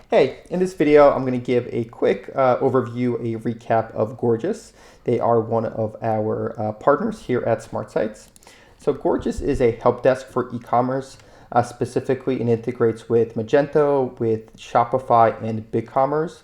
Hey, in this video, I'm going to give a quick overview, a recap of Gorgias. They are one of our partners here at SmartSites. So Gorgias is a help desk for e-commerce. Specifically, it integrates with Magento, with Shopify, and Bigcommerce.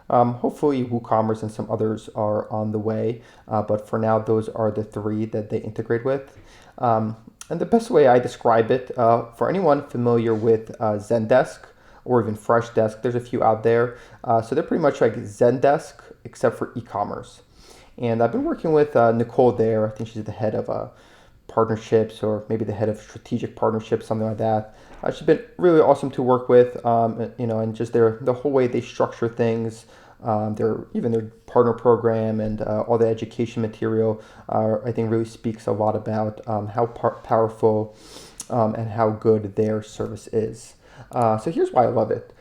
Hopefully, WooCommerce and some others are on the way, but for now, those are the three that they integrate with. And the best way I describe it, for anyone familiar with Zendesk, or even Freshdesk. There's a few out there. So they're pretty much like Zendesk, except for e-commerce. And I've been working with Nicole there. I think she's the head of partnerships, or maybe the head of strategic partnerships, something like that. She's been really awesome to work with, and just the whole way they structure things, their partner program and all the education material, I think really speaks a lot about how powerful and how good their service is. So here's why I love it.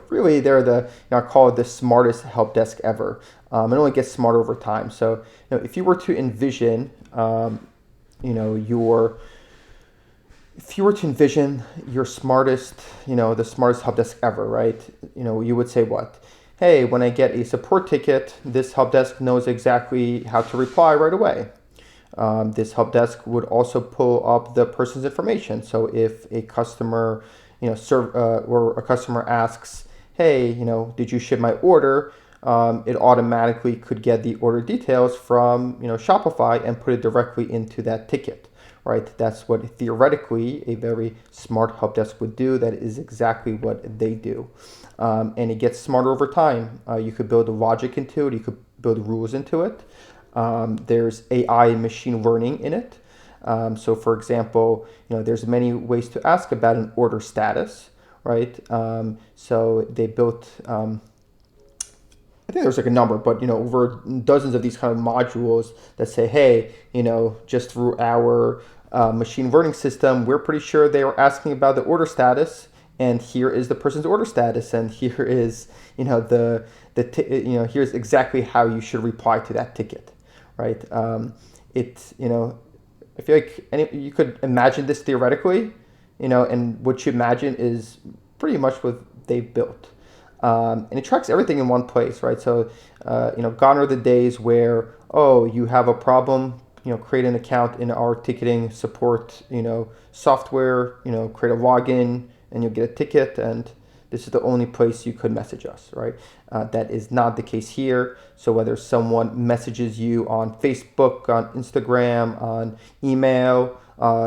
Really, they're I call it the smartest help desk ever. It only gets smarter over time. So, if you were to envision, your smartest, the smartest help desk ever, right? You would say what? Hey, when I get a support ticket, this help desk knows exactly how to reply right away. This help desk would also pull up the person's information. So if a customer or a customer asks, hey, did you ship my order? It automatically could get the order details from, Shopify and put it directly into that ticket, right? That's what theoretically a very smart help desk would do. That is exactly what they do. And it gets smarter over time. You could build a logic into it. You could build rules into it. There's AI and machine learning in it. So for example, there's many ways to ask about an order status, right? So they built, I think there's like a number, but over dozens of these kind of modules that say, hey, just through our machine learning system, we're pretty sure they are asking about the order status, and here is the person's order status, and here is here's exactly how you should reply to that ticket, right? I feel like you could imagine this theoretically, and what you imagine is pretty much what they've built. And it tracks everything in one place, right? So, gone are the days where, you have a problem, create an account in our ticketing support, software, create a login, and you'll get a ticket, and this is the only place you could message us, right? That is not the case here. So whether someone messages you on Facebook, on Instagram, on email,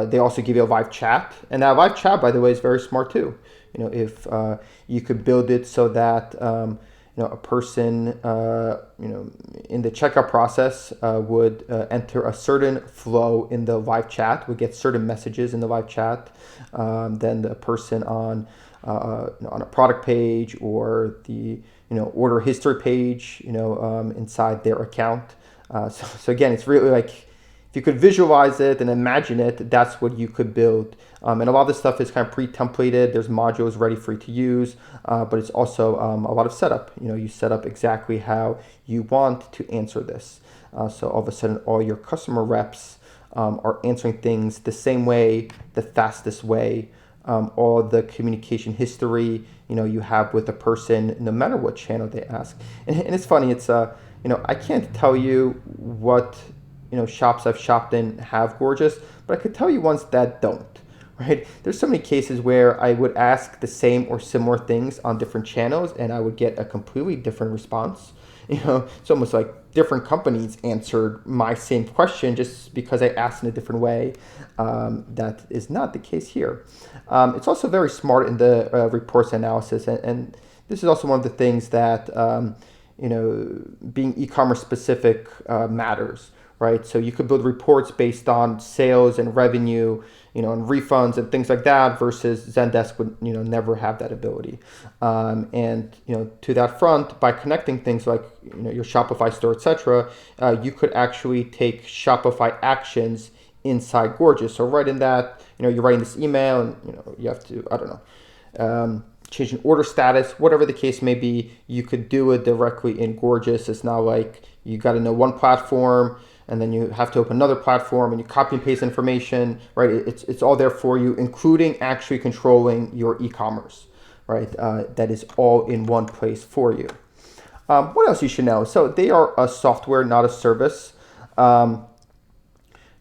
they also give you a live chat. And that live chat, by the way, is very smart too. If you could build it so that a person, in the checkout process would enter a certain flow in the live chat, would get certain messages in the live chat. Then the person on a product page or the order history page, inside their account. So again, it's really like, if you could visualize it and imagine it, that's what you could build. And a lot of this stuff is kind of pre-templated. There's modules ready for you to use, but it's also a lot of setup. You set up exactly how you want to answer this. So all of a sudden, all your customer reps are answering things the same way, the fastest way. All the communication history, you have with a person, no matter what channel they ask. And it's funny, it's, I can't tell you what, shops I've shopped in have Gorgias, but I could tell you ones that don't, right? There's so many cases where I would ask the same or similar things on different channels and I would get a completely different response. It's almost like different companies answered my same question just because I asked in a different way. That is not the case here. It's also very smart in the reports analysis, and this is also one of the things that being e-commerce specific matters, right? So you could build reports based on sales and revenue, and refunds and things like that, versus Zendesk would, never have that ability. And, to that front, by connecting things like, your Shopify store, etc., you could actually take Shopify actions inside Gorgias. So right in that, you're writing this email and, you have to, I don't know, change an order status, whatever the case may be, you could do it directly in Gorgias. It's not like you got to know one platform, and then you have to open another platform and you copy and paste information, right? It's all there for you, including actually controlling your e-commerce. right? That is all in one place for you. What else you should know? So they are a software, not a service. I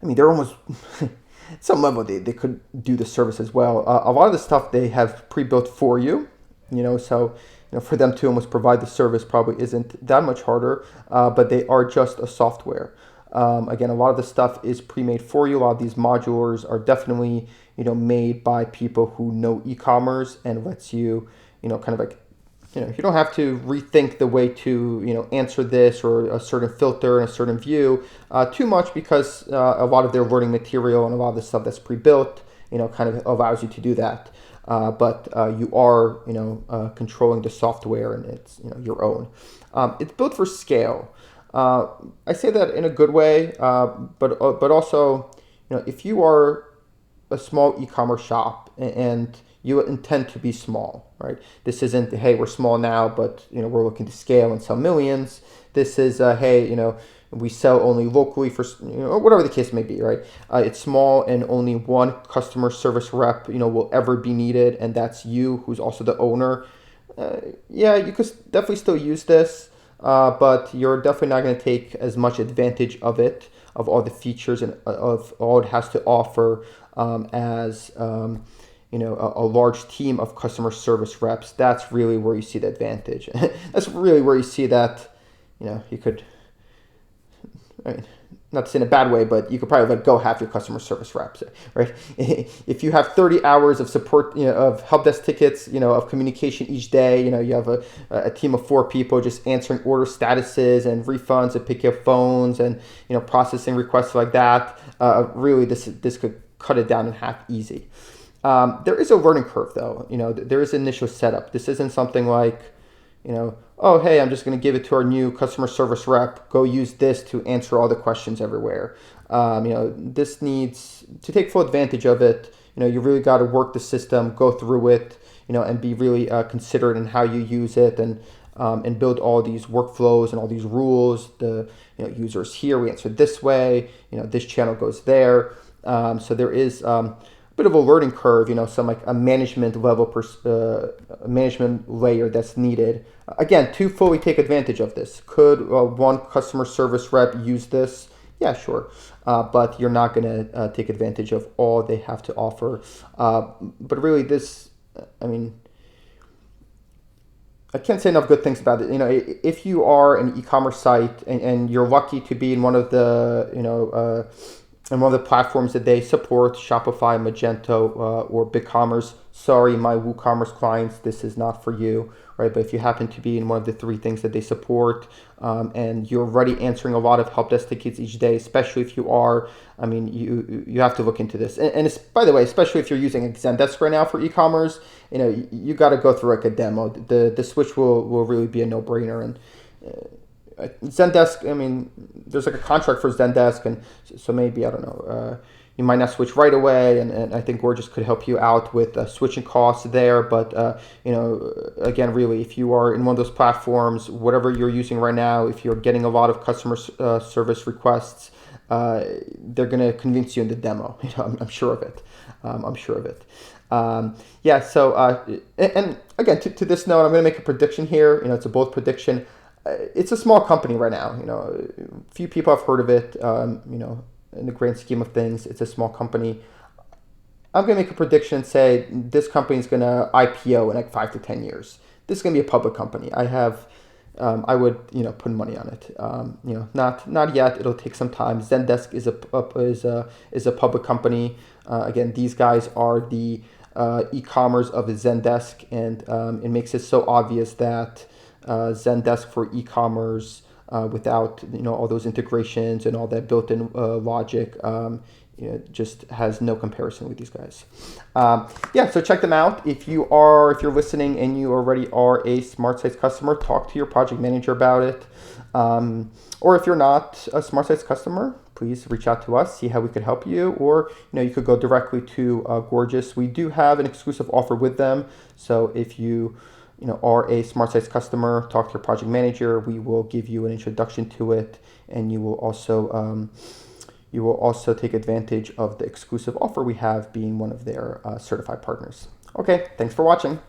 mean, they're almost, at some level, they could do the service as well. A lot of the stuff they have pre-built for you, so for them to almost provide the service probably isn't that much harder, but they are just a software. Again, a lot of the stuff is pre-made for you. A lot of these modulars are definitely, made by people who know e-commerce and lets you, kind of like, you don't have to rethink the way to, answer this or a certain filter and a certain view too much, because a lot of their learning material and a lot of the stuff that's pre-built, kind of allows you to do that. But you are, controlling the software, and it's, your own. It's built for scale. I say that in a good way, but also, if you are a small e-commerce shop and you intend to be small, right? This isn't, hey, we're small now, but we're looking to scale and sell millions. This is, hey, we sell only locally for, whatever the case may be, right? It's small and only one customer service rep, will ever be needed, and that's you, who's also the owner. Yeah, you could definitely still use this, but you're definitely not going to take as much advantage of it, of all the features and of all it has to offer as a large team of customer service reps. That's really where you see the advantage. That's really where you see that, you could, I mean, not to say in a bad way, but you could probably let go half your customer service reps, right? If you have 30 hours of support, of help desk tickets, of communication each day, you have a team of 4 people just answering order statuses and refunds and picking up phones and, processing requests like that. Really, this could cut it down in half easy. There is a learning curve, though. There is initial setup. This isn't something like, oh, hey, I'm just going to give it to our new customer service rep. Go use this to answer all the questions everywhere. This needs to take full advantage of it. You really got to work the system, go through it, and be really considerate in how you use it, and build all these workflows and all these rules. The users here, we answer this way. This channel goes there. So there is bit of a learning curve, some like a management level, management layer that's needed. Again, to fully take advantage of this. Could one customer service rep use this? Yeah, sure. But you're not going to take advantage of all they have to offer. But really this, I can't say enough good things about it. If you are an e-commerce site and you're lucky to be in one of the, and one of the platforms that they support, Shopify, Magento, or Bigcommerce. Sorry, my WooCommerce clients, this is not for you, right? But if you happen to be in one of the 3 things that they support, and you're already answering a lot of help desk tickets each day, especially if you are, you have to look into this. And it's, by the way, especially if you're using Zendesk right now for e-commerce, you got to go through like a demo. The switch will really be a no-brainer. And Zendesk, there's like a contract for Zendesk, and so maybe, I don't know, you might not switch right away, and I think Gorgias could help you out with switching costs there. But, again, really, if you are in one of those platforms, whatever you're using right now, if you're getting a lot of customer service requests, they're going to convince you in the demo. I'm sure of it. I'm sure of it. Yeah, so, and again, to this note, I'm going to make a prediction here. It's a bold prediction. It's a small company right now. Few people have heard of it. In the grand scheme of things, it's a small company. I'm going to make a prediction and say this company is going to IPO in like 5 to 10 years. This is going to be a public company. I would, put money on it. Not yet. It'll take some time. Zendesk is a public company. Again, these guys are the e-commerce of Zendesk, and it makes it so obvious that Zendesk for e-commerce, without all those integrations and all that built-in logic, just has no comparison with these guys. Yeah, so check them out. If you're listening and you already are a SmartSites customer, talk to your project manager about it. Or if you're not a SmartSites customer, please reach out to us, see how we could help you. Or you could go directly to Gorgias. We do have an exclusive offer with them. So if you are a SmartSites customer, talk to your project manager. We will give you an introduction to it, and you will also take advantage of the exclusive offer we have, being one of their certified partners. Okay, thanks for watching.